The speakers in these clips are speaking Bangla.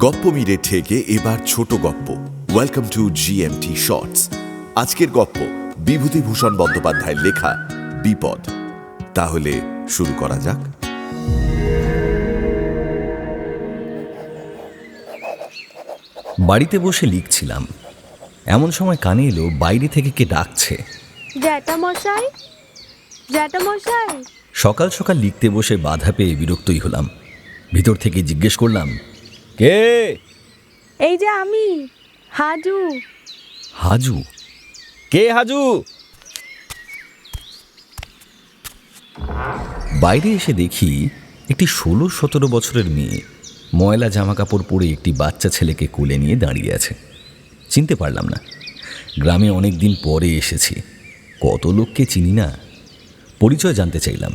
গপ্প মিরে থেকে এবার ছোট গপ্প। Welcome to GMT shorts. আজকের গপ্প বিভূতিভূষণ বন্দ্যোপাধ্যায়ের লেখা বিপদ। তাহলে শুরু করা যাক। বাড়িতে বসে লিখছিলাম, এমন সময় কানে এলো বাইরে থেকে কে ডাকছে। জ্যাঠামশাই, জ্যাঠামশাই। সকাল সকাল লিখতে বসে বাধা পেয়ে বিরক্তই হলাম। ভিতর থেকে জিজ্ঞেস করলাম, কে? এই যে আমি, হাজু। হাজু? কে হাজু? বাইরে এসে দেখি একটি 16-17 বছরের মেয়ে ময়লা জামা কাপড় পরে একটি বাচ্চা ছেলেকে কোলে নিয়ে দাঁড়িয়ে আছে। চিনতে পারলাম না, গ্রামে অনেক দিন পরে এসেছি, কত লোককে চিনি না। পরিচয় জানতে চাইলাম।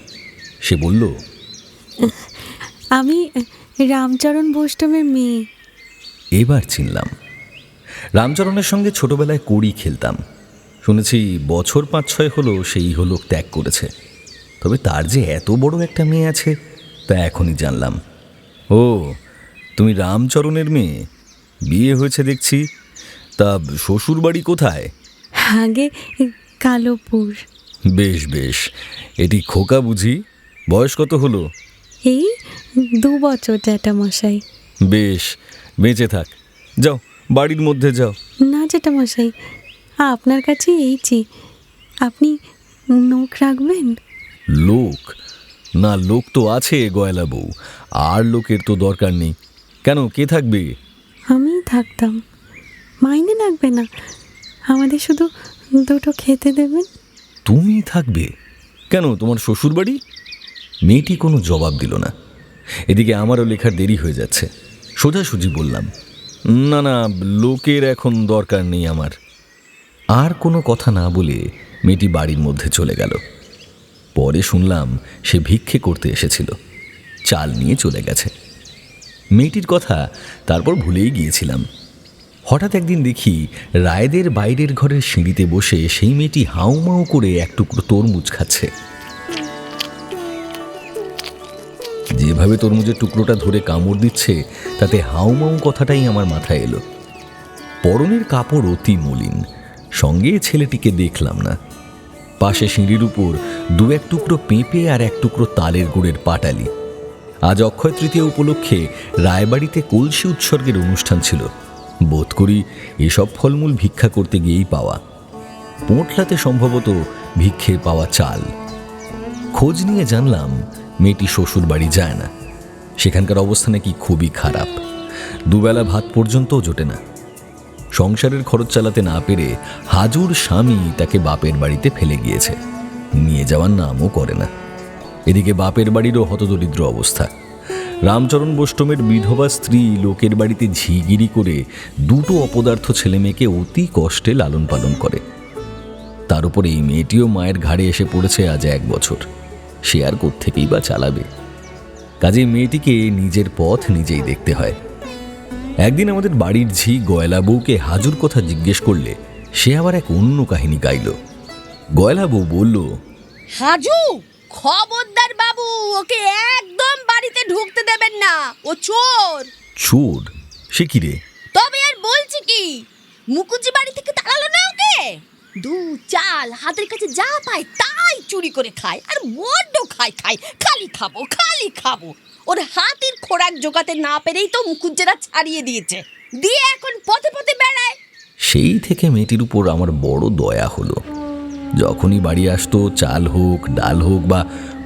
সে বলল, আমি রামচরণ বৈষ্ণবের মেয়ে। এবার চিনলাম। রামচরণের সঙ্গে ছোটবেলায় কড়ি খেলতাম। শুনেছি বছর 5-6 হলো সেই ইহলোক ত্যাগ করেছে। তবে তার যে এত বড় একটা মেয়ে আছে তা এখনই জানলাম। ও, তুমি রামচরণের মেয়ে, বিয়ে হয়েছে দেখছি। তা শ্বশুর বাড়ি কোথায়? আগে কালোপুর। বেশ বেশ, এটি খোকা বুঝি? বয়স কত হলো? এই 2 বছর জ্যাঠামশাই। বেশ, বেঁচে থাক। যাও, বাড়ির মধ্যে যাও। না জ্যাঠামশাই, আপনার কাছে এইছি, আপনি নখ রাখবেন? লোক? না, লোক তো আছে গয়লা বউ, আর লোকের তো দরকার নেই। কেন, কে থাকবে? আমি থাকতাম, মাইনে লাগবে না, আমাদের শুধু 2টো খেতে দেবেন। তুমি থাকবে? কেন, তোমার শ্বশুর বাড়ি? মেয়েটি কোনো জবাব দিল না। এদিকে আমারও লেখার দেরি হয়ে যাচ্ছে। সোজাসুজি বললাম, না না, লোকের এখন দরকার নেই আমার। আর কোনো কথা না বলে মেয়েটি বাড়ির মধ্যে চলে গেল। পরে শুনলাম সে ভিক্ষে করতে এসেছিল, চাল নিয়ে চলে গেছে। মেয়েটির কথা তারপর ভুলেই গিয়েছিলাম। হঠাৎ একদিন দেখি রায়দের বাইরের ঘরের সিঁড়িতে বসে সেই মেয়েটি হাউমাউ করে এক টুকরো তরমুজ খাচ্ছে। যেভাবে তরমুজের টুকরোটা ধরে কামড় দিচ্ছে তাতে হাউমাউ কথাটাই আমার মাথায় এলো। পরনের কাপড় অতি মলিন, সঙ্গে ছেলেটিকে দেখলাম না। পাশে সিঁড়ির উপর 2-1 টুকরো পেঁপে আর 1 টুকরো তালের গুড়ের পাটালি। আজ অক্ষয় তৃতীয়া উপলক্ষে রায়বাড়িতে কলসি উৎসর্গের অনুষ্ঠান ছিল। বোধ করি এসব ফলমূল ভিক্ষা করতে গিয়েই পাওয়া। পোঁটলাতে সম্ভবত ভিক্ষে পাওয়া চাল। খোঁজ নিয়ে জানলাম মেয়েটি শ্বশুর বাড়ি যায় না। সেখানকার অবস্থা নাকি খুবই খারাপ, দুবেলা ভাত পর্যন্তও জোটে না। সংসারের খরচ চালাতে না পেরে হাজুর স্বামী তাকে বাপের বাড়িতে ফেলে গিয়েছে, নিয়ে যাওয়ার নামও করে না। এদিকে বাপের বাড়িরও হতদরিদ্র অবস্থা। রামচরণ বৈষ্ণবের বিধবা স্ত্রী লোকের বাড়িতে ঝিগিরি করে 2টো অপদার্থ ছেলেমেয়েকে অতি কষ্টে লালন পালন করে। তার উপরে এই মেয়েটিও মায়ের ঘাড়ে এসে পড়েছে আজ 1 বছর। সে আর কোত্থেকেই বা চালাবে? কাজে মেয়েটিকে নিজের পথ নিজেই দেখতে হয়। একদিন আমাদের বাড়ির ঝি গয়লা বউকে হাজুর কথা জিজ্ঞেস করলে সে আবার এক অন্য কাহিনী গাইল। গয়লা বউ বলল, হাজু, খবরদার বাবু, ওকে একদম বাড়িতে ঢুকতে দেবেন না, ও চোর। চোর? সে কি রে? তবে আর বলছি কি, মুকুজ্জি বাড়ি থেকে তাড়ালো না ওকে। দুধ চাল হাতের কাছে যা পায় তাই চুরি করে খায়, আর বড্ড খায়, খালি খাবো। ওর হাতের খোরাক জোগাতে না পেরেই তো মুকুজ্জেরা ছাড়িয়ে দিয়েছে, দিয়ে এখন পথে পথে বেড়ায়। সেই থেকে মেয়েটির উপর আমার বড় দয়া হলো। যখনই বাড়ি আসতো, চাল হোক ডাল হোক বা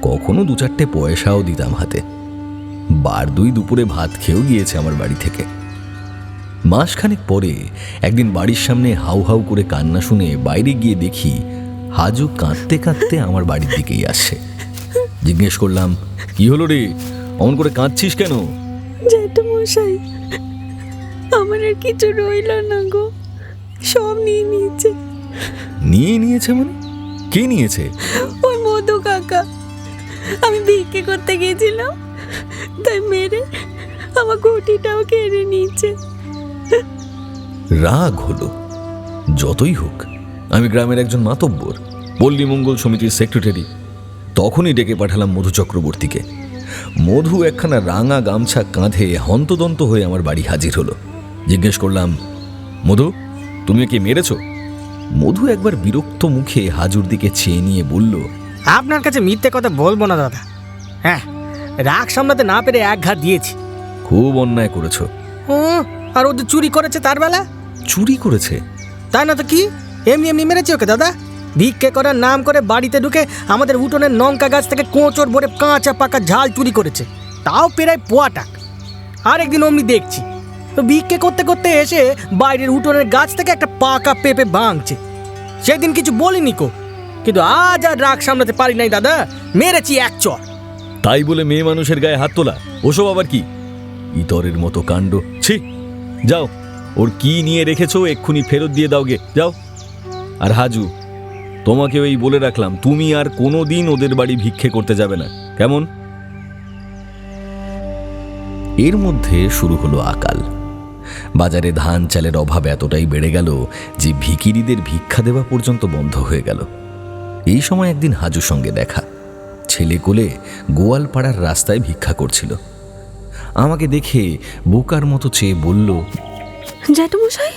কখনো 2-4টে পয়সাও দিতাম হাতে। 2 দুপুরে ভাত খেয়েও গিয়েছে আমার বাড়ি থেকে। মাসখানেক পরে একদিন বাড়ির সামনে হাউ হাউ করে কান্না শুনে বাইরে গিয়ে দেখি হাজু কাঁদতে কাঁদতে আমার বাড়ির দিকেই আসছে। জিজ্ঞেস করলাম, কি হলো রে, অমন করে কাঁদছিস কেন? জ্যাঠামশাই, আমার আর কিছু রইল না গো, সব নিয়ে নিয়েছে। নিয়ে নিয়েছে মানে? কে নিয়েছে? ওই মধু কাকা। আমি ভিক্ষে করতে গেছিলাম, তাই মেরে আমার ঘটিটাও কেড়ে নিয়েছে। রাগ হলো। যতই হোক, আমি গ্রামের একজন মাতব্বর, পল্লী মঙ্গল সমিতির সেক্রেটারি। তখনই ডেকে পাঠালাম মধু চক্রবর্তীকে। মধু একখানা রাঙা গামছা কাঁধে হন্তদন্ত হয়ে আমার বাড়ি হাজির হলো। জিজ্ঞেস করলাম, মধু, তুমি কি মেরেছো? মধু একবার বিরক্ত মুখে হাজুর দিকে চেয়ে নিয়ে বলল, আপনার কাছে মিথ্যে কথা বলবো না দাদা। হ্যাঁ, রাগ সামলাতে না পেরে এক ঘা দিয়েছি। খুব অন্যায় করেছো। ও, আর ও যে চুরি করেছে তার বেলা। চুরি করেছে? তাই না তো কি, এমনি এমনি মেরেছে ওকে দাদা। ভিক্ষে করার নাম করে বাড়িতে ঢুকে আমাদের উঠোনের লঙ্কা গাছ থেকে কোঁচড় ভরে কাঁচা পাকা ঝাল চুরি করেছে, তাও প্রায় পোয়া টাক। আর একদিন অমনি দেখছি তো ভিক্ষে করতে করতে এসে বাইরের উঠোনের গাছ থেকে একটা পাকা পেঁপে ভাঙছে। সেদিন কিছু বলিনি কো, কিন্তু আজ আর রাগ সামলাতে পারি নাই দাদা, মেরেছি এক চর। তাই বলে মেয়ে মানুষের গায়ে হাত তোলা, ওসব আবার কি ইতরের মতো কাণ্ড! ছি! যাও, ওর কি নিয়ে রেখেছো এক্ষুনি ফেরত দিয়ে দাও গে, যাও। আর হাজু, তোমাকে ওই বলে রাখলাম, তুমি আর কোনো দিন ওদের বাড়ি ভিক্ষে করতে যাবে না, কেমন? এর মধ্যে শুরু হলো আকাল। বাজারে ধান চালের অভাব এতটাই বেড়ে গেল যে ভিখিরিদের ভিক্ষা দেওয়া পর্যন্ত বন্ধ হয়ে গেল। এই সময় একদিন হাজুর সঙ্গে দেখা। ছেলে কোলে গোয়ালপাড়ার রাস্তায় ভিক্ষা করছিল। আমাকে দেখে বোকার মতো চেয়ে বলল, জ্যাঠামশাই।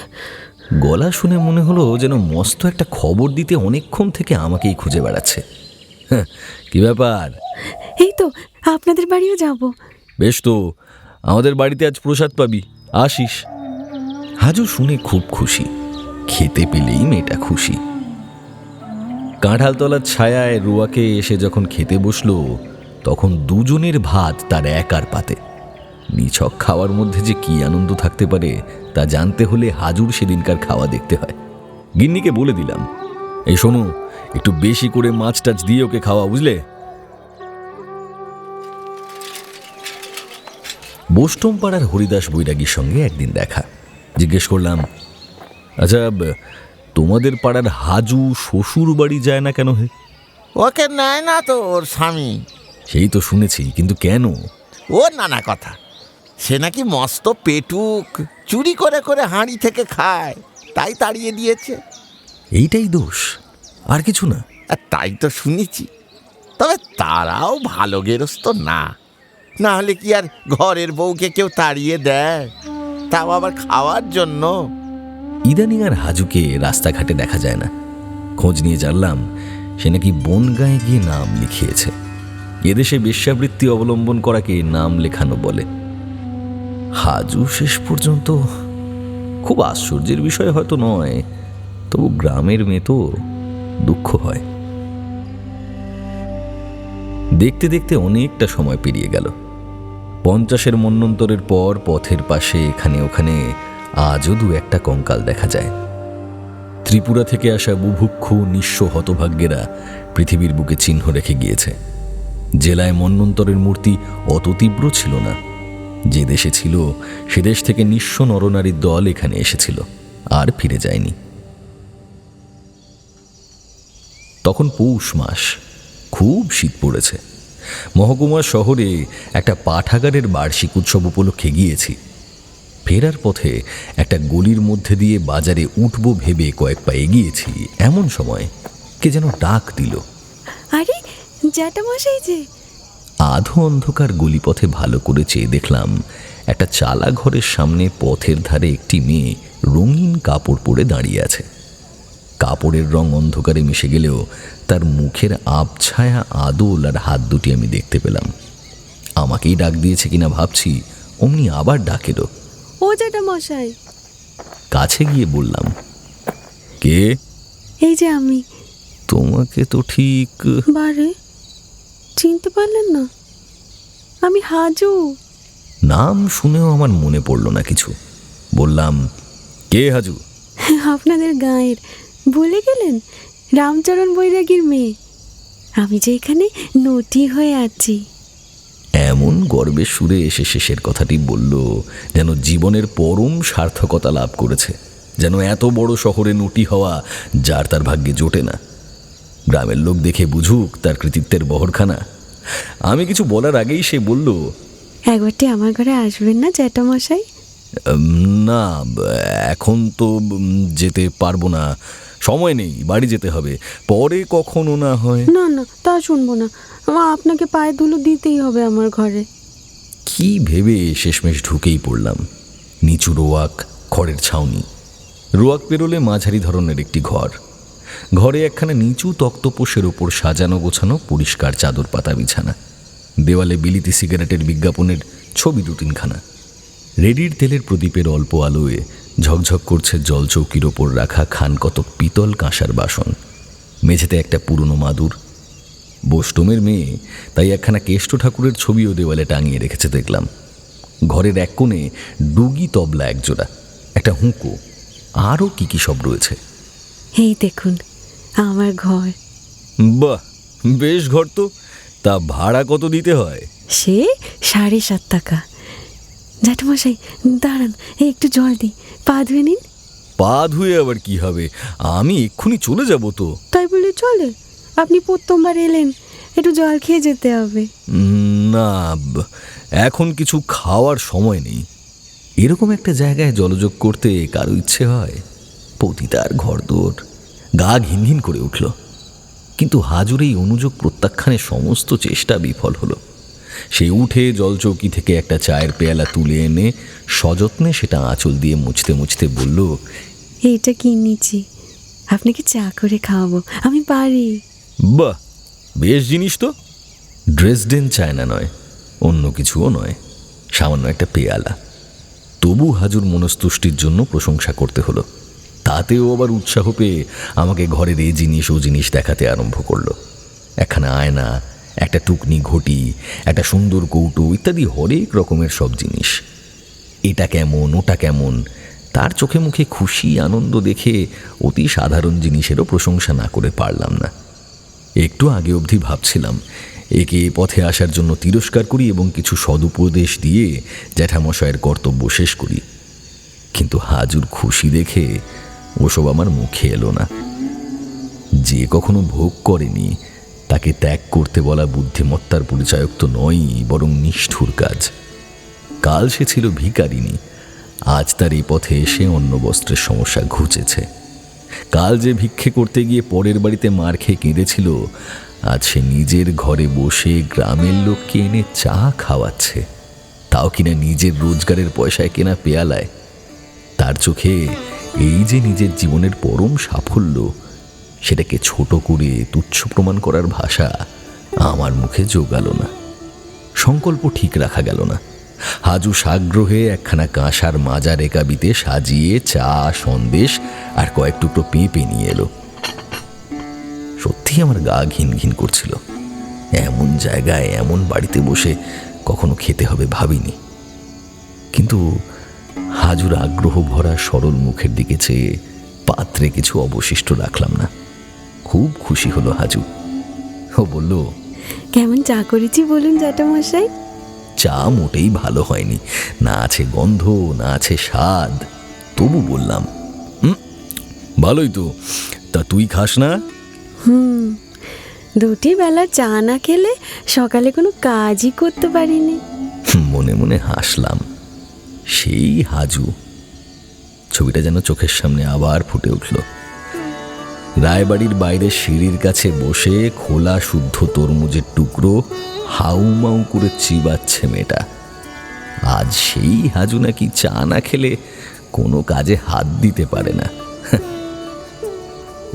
গলা শুনে মনে হলো যেন মস্ত একটা খবর দিতে অনেকক্ষণ থেকে আমাকেই খুঁজে বেড়াচ্ছে। হ্যাঁ, কি ব্যাপার? এই তো আপনাদের বাড়িও যাব। বেশ তো, আমাদের বাড়িতে আজ প্রসাদ পাবি, আসিস। হাজু শুনে খুব খুশি, খেতে পেলেই মেয়েটা খুশি। কাঁঠালতলার ছায়ায় রুয়াকে এসে যখন খেতে বসলো, তখন দুজনের ভাত তার একার পাতে। নিছক খাওয়ার মধ্যে যে কি আনন্দ থাকতে পারে তা জানতে হলে হাজুর সেদিনকার খাওয়া দেখতে হয়। গিন্নিকে বলে দিলাম, এই শোনো, একটু বেশি করে মাছ টাছ দিয়ে ওকে খাওয়া, বুঝলে? বোস্টম পাড়ার হরিদাস বৈরাগীর সঙ্গে একদিন দেখা। জিজ্ঞেস করলাম, আচ্ছা, তোমাদের পাড়ার হাজু শ্বশুর বাড়ি যায় না কেন? হে, ওকে নেয় না তো ওর স্বামী। সেই তো শুনেছি, কিন্তু কেন? ওর নানা কথা, সে নাকি মস্ত পেটুক, চুরি করে করে হাঁড়ি থেকে খায়, তাই তাড়িয়ে দিয়েছে। এইটাই দোষ, আর কিছু না? আর তাই তো শুনেছি। তবে তারাও ভালো গেরস্ত না, না হলে কি আর ঘরের বউকে কেউ তাড়িয়ে দেয়, তাও আবার খাওয়ার জন্য। ইদানিং আর হাজুকে রাস্তাঘাটে দেখা যায় না। খোঁজ নিয়ে জানলাম সে নাকি বনগাঁয়ে গিয়ে নাম লিখিয়েছে। এদেশে বেশ্যাবৃত্তি অবলম্বন করাকে নাম লেখানো বলে। হাজু শেষ পর্যন্ত, খুব আশ্চর্যের বিষয় হয়তো নয়, তবু গ্রামের মেয়ে তো, দুঃখ হয়। দেখতে দেখতে অনেকটা সময় পেরিয়ে গেল। 50-এর মন্বন্তরের পর পথের পাশে এখানে ওখানে আজও দু একটা কঙ্কাল দেখা যায়। ত্রিপুরা থেকে আসা বুভুক্ষু নিঃস্ব হতভাগ্যেরা পৃথিবীর বুকে চিহ্ন রেখে গিয়েছে। জেলায় মন্বন্তরের মূর্তি অত তীব্র ছিল না। যে দেশে ছিল সে দেশ থেকে নিঃস্ব নরনারীর দল এখানে এসেছিল, আর ফিরে যায়নি। তখন পৌষ মাস, খুব শীত পড়েছে। মহকুমা শহরে একটা পাঠাগারের বার্ষিক উৎসব উপলক্ষে গিয়েছি। ফেরার পথে একটা গলির মধ্যে দিয়ে বাজারে উঠব ভেবে কয়েক পা এগিয়েছি, এমন সময় কে যেন ডাক দিল। আরে জ্যাঠামশাই যে! আধো অন্ধকার গলিপথে ভালো করে চেয়ে দেখলাম একটা চালা ঘরের সামনে পথের ধারে একটি মেয়ে রঙিন কাপড় পরে দাঁড়িয়ে আছে। কাপড়ের রং অন্ধকারে মিশে গেলেও তার মুখের আবছায়া আদল আর হাত দুটি আমি দেখতে পেলাম। আমাকেই ডাক দিয়েছে কিনা ভাবছি, অমনি আবার ডাক এলো। ও জ্যাঠামশাই! কাছে গিয়ে বললাম, কে? এই যে আমি। তোমাকে তো ঠিক... বারে, চিনতে পারলেন না? আমি হাজু। নাম শুনেও আমার মনে পড়ল না কিছু। বললাম, কে হাজু? আপনাদের গাঁয়ের, ভুলে গেলেন? রামচরণ বৈরাগীর মেয়ে। আমি যে এখানে নটি হয়ে আছি। এমন গর্বের সুরে এসে শেষের কথাটি বলল যেন জীবনের পরম সার্থকতা লাভ করেছে, যেন এত বড় শহরে নটি হওয়া যার তার ভাগ্যে জোটে না। গ্রামের লোক দেখে বুঝুক তার কৃতিত্বের বহরখানা। আমি কিছু বলার আগেই সে বলল, একবারটি আমার ঘরে আসবেন না জ্যাঠামশাই? না, এখন তো যেতে পারবো না। সময় নেই, বাড়ি যেতে হবে, পরে কখনো না হয়। না না, তা শুনবো না। আপনাকে পায়ে ধুলো দিতেই হবে আমার ঘরে। কি ভেবে শেষমেশ ঢুকেই পড়লাম। নিচু রোয়াক, খড়ের ছাউনি। রোয়াক পেরোলে মাঝারি ধরনের একটি ঘর। ঘরে একখানা নিচু তক্তপোষের ওপর সাজানো গোছানো পরিষ্কার চাদর পাতা বিছানা। দেওয়ালে বিলিতি সিগারেটের বিজ্ঞাপনের ছবি 2-3খানা। রেডির তেলের প্রদীপের অল্প আলোয় ঝকঝক করছে জলচৌকির ওপর রাখা খানকতক পিতল কাঁসার বাসন। মেঝেতে একটা পুরনো মাদুর। বোস্টমের মেয়ে, তাই একখানা কেষ্ট ঠাকুরের ছবিও দেওয়ালে টাঙিয়ে রেখেছে দেখলাম। ঘরের এক কোণে ডুগি তবলা একজোড়া, একটা হুঁকো, আরও কি কি সব রয়েছে। এই দেখুন আমার ঘর। বাহ, বেশ ঘর তো। তা ভাড়া কত দিতে হয়? সে 7.5 টাকা। জ্যাঠামশাই দাঁড়ান, একটু জল দিই, পা ধুয়ে নিন। পা ধুয়ে আবার কি হবে? আমি এক্ষুনি চলে যাব তো। তাই বলে চলে? আপনি প্রথমবার এলেন, একটু জল খেয়ে যেতে হবে। না, এখন কিছু খাওয়ার সময় নেই। এরকম একটা জায়গায় জলযোগ করতে কারো ইচ্ছে হয়? পতিতার ঘরদোর, গা ঘিনঘিন করে উঠল। কিন্তু হাজুর এই অনুযোগ প্রত্যাখ্যানের সমস্ত চেষ্টা বিফল হলো। সে উঠে জলচৌকি থেকে একটা চায়ের পেয়ালা তুলে এনে সযত্নে সেটা আঁচল দিয়ে মুছতে মুছতে বলল, এইটা কিনেছি, আপনাকে চা করে খাওয়াবো, আমি পারি। বাহ, বেশ জিনিস তো। ড্রেসডেন চায়না নয়, অন্য কিছুও নয়, সামান্য একটা পেয়ালা। তবু হাজুর মনস্তুষ্টির জন্য প্রশংসা করতে হলো। তাতেও আবার উৎসাহ পেয়ে আমাকে ঘরের এই জিনিস ও জিনিস দেখাতে আরম্ভ করলো। একখানা আয়না, একটা টুকনি ঘটি, একটা সুন্দর কৌটো ইত্যাদি হরেক রকমের সব জিনিস। এটা কেমন, ওটা কেমন, তার চোখে মুখে খুশি আনন্দ দেখে অতি সাধারণ জিনিসেরও প্রশংসা না করে পারলাম না। একটু আগে অবধি ভাবছিলাম একে পথে আসার জন্য তিরস্কার করি এবং কিছু সদুপদেশ দিয়ে জ্যাঠামশায়ের কর্তব্য শেষ করি। কিন্তু হাজুর খুশি দেখে ওসব আমার মুখে এলো না। যে কখনো ভোগ করেনি তাকে ত্যাগ করতে বলা বুদ্ধিমত্তার পরিচায়ক তো নয়ই, বরং নিষ্ঠুর কাজ। কাল সে ছিল ভিখারিনী, আজ তার এই পথে এসে অন্ন বস্ত্রের সমস্যা ঘুচেছে। কাল যে ভিক্ষে করতে গিয়ে পরের বাড়িতে মার খেয়ে কেঁদেছিল, আজ সে নিজের ঘরে বসে গ্রামের লোককে এনে চা খাওয়াচ্ছে, তাও কিনা নিজের রোজগারের পয়সায় কেনা পেয়ালায়। তার চোখে এই যে নিজের জীবনের পরম সাফল্য, সেটাকে ছোট করে তুচ্ছ প্রমাণ করার ভাষা আমার মুখে জোগালো না। সংকল্প ঠিক রাখা গেল না। হাজু সাগ্রহে একখানা কাঁসার মাজা রেকাবিতে সাজিয়ে চা, সন্দেশ আর কয়েক টুকরো পেঁপে নিয়ে এলো। সত্যি আমার গা ঘিন ঘিন করছিল। এমন জায়গায় এমন বাড়িতে বসে কখনো খেতে হবে ভাবিনি। কিন্তু হাজুর আগ্রহ ভরা সরল মুখের দিকে চেয়ে পাত্রে কিছু অবশিষ্ট রাখলাম না। খুব খুশি হলো হাজু। ও বলল, কেমন চা করেছি বলুন জ্যাঠামশাই? চা মোটেই ভালো হয়নি, না আছে গন্ধ, না আছে স্বাদ। তবু বললাম, ভালোই তো। তা তুই খাস না? 2 বেলা চা না খেলে সকালে কোনো কাজই করতে পারিনি। মনে মনে হাসলাম। সেই হাজু। ছবিটা যেন চোখের সামনে আবার ফুটে উঠল। রায়বাড়ির বাইরে সিঁড়ির কাছে বসে খোলা শুদ্ধ তরমুজের টুকরো হাউমাউ করে চিবাচ্ছে মেয়েটা। আজ সেই হাজু নাকি চা না খেলে কোনো কাজে হাত দিতে পারে না।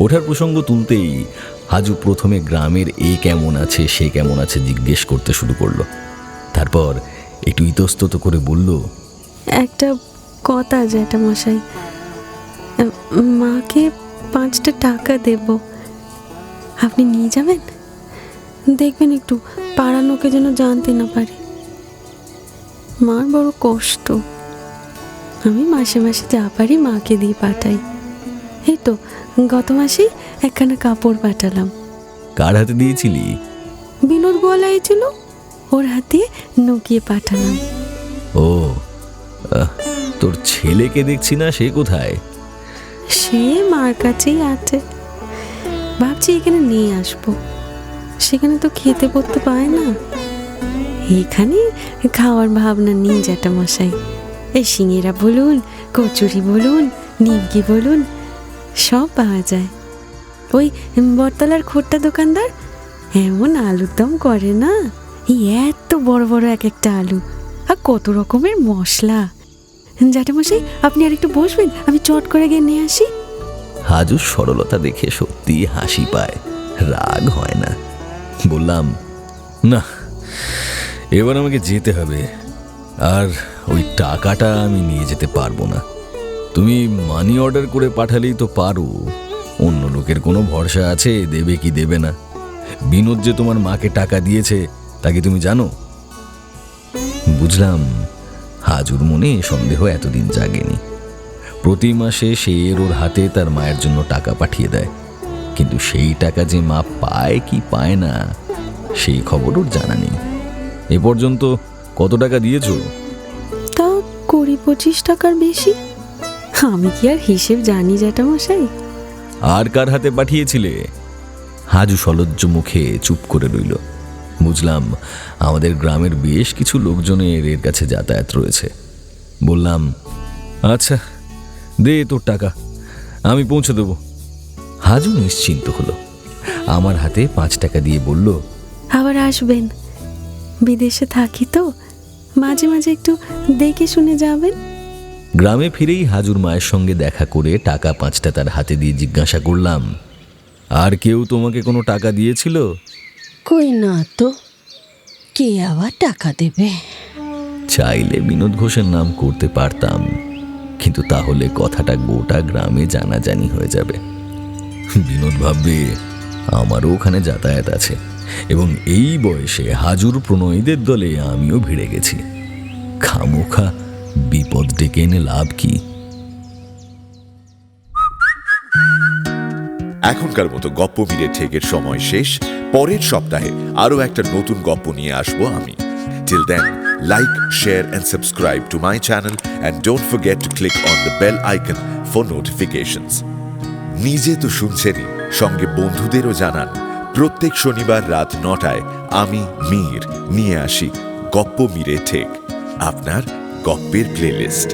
ওঠার প্রসঙ্গ তুলতেই হাজু প্রথমে গ্রামের এ কেমন আছে সে কেমন আছে জিজ্ঞেস করতে শুরু করলো। তারপর একটু ইতস্তত করে বলল, একটা কথা জ্যাঠামশাই, মাকে 5টা টাকা দেব, আপনি নিয়ে যাবেন? দেখবেন একটু পাড়ার লোকে যেন জানতে না পারে। মার বড় কষ্ট, আমি মাসে মাসে যা পারি মাকে দিয়ে পাঠাই। এই তো গত মাসেই একখানা কাপড় পাঠালাম। কার হাতে দিয়েছিলি? বিনোদ গোয়ালাই ছিল, ওর হাতে নুকিয়ে পাঠালাম। ও, তোর ছেলেকে দেখছি না, সে কোথায়? সে মার কাছেই আছে, ভাবছি এখানে নিয়ে আসবো। সেখানে তো খেতে পড়তে পায় না, এখানে খাওয়ার ভাবনা নিয়ে জ্যাঠামশাই। এই সিঙেরা বলুন, কচুরি বলুন, নিমকি বলুন, সব পাওয়া যায়। ওই বটতলার খোট্টা দোকানদার এমন আলুর দম করে না, এই এত বড় বড় এক একটা আলু, আর কত রকমের মশলা। জ্যাঠামশাই, আপনি আর একটু বসবেন, আমি চট করে গিয়ে নিয়ে আসি। হাজুর সরলতা দেখে সত্যি হাসি পায়, রাগ হয় না। বললাম, না, এবার আমাকে যেতে হবে, আর ওই টাকাটা আমি নিয়ে যেতে পারবো না। তুমি মানি অর্ডার করে পাঠালেই তো পারো, অন্য লোকের কোনো ভরসা আছে দেবে কি দেবে না? বিনোদ যে তোমার মাকে টাকা দিয়েছে তা কি তুমি জানো? বুঝলাম হাজুর মনে সন্দেহ এতদিন জাগেনি। প্রতি মাসে সে ওর হাতে তার মায়ের জন্য টাকা পাঠিয়ে দেয়, কিন্তু সেই টাকা যে মা পায় কি পায় না সেই খবর ওর জানা নেই। এ পর্যন্ত কত টাকা দিয়েছো? তাও 20-25 টাকার বেশি। আমি কি আর হিসেব জানি জ্যাঠামশাই? আর কার হাতে পাঠিয়েছিলে? হাজু সলজ্জ মুখে চুপ করে রইল। বুঝলাম আমাদের গ্রামের বেশ কিছু লোকজনের এর কাছে যাতায়াত রয়েছে। বললাম, আচ্ছা দে তোর টাকা, আমি পৌঁছে দেবো। হাজু নিশ্চিন্ত হলো, আমার হাতে 5 টাকা দিয়ে বলল, আবার আসবেন, বিদেশে থাকি তো, মাঝে মাঝে একটু দেখে শুনে যাবেন। গ্রামে ফিরেই হাজুর মায়ের সঙ্গে দেখা করে টাকা 5টা তার হাতে দিয়ে জিজ্ঞাসা করলাম, আর কেউ তোমাকে কোনো টাকা দিয়েছিল? কই না তো, কে আবার টাকা দেবে? চাইলে বিনোদ ঘোষের নাম করতে পারতাম, কিন্তু তাহলে কথাটা গোটা গ্রামে জানাজানি হয়ে যাবে। বিনোদ ভাববে আমারও ওখানে যাতায়াত আছে, এবং এই বয়সে হাজুর প্রণয়ীদের দলে আমিও ভিড়ে গেছি। খামোখা বিপদ ডেকে এনে লাভ কি? এখনকার মতো গপ্প মিলে ঠেকের সময় শেষ। পরের সপ্তাহে আরো একটা নতুন গপ্প নিয়ে আসবো আমি। Till then, like, share and subscribe to my channel and don't forget to click on the bell icon for notifications. নিজে তো শুনছেনই, সঙ্গে বন্ধুদেরও জানান। প্রত্যেক শনিবার রাত 9টায় আমি মীর নিয়ে আসি গপ্প মিলে ঠেক, আপনার গপ্পের প্লেলিস্ট।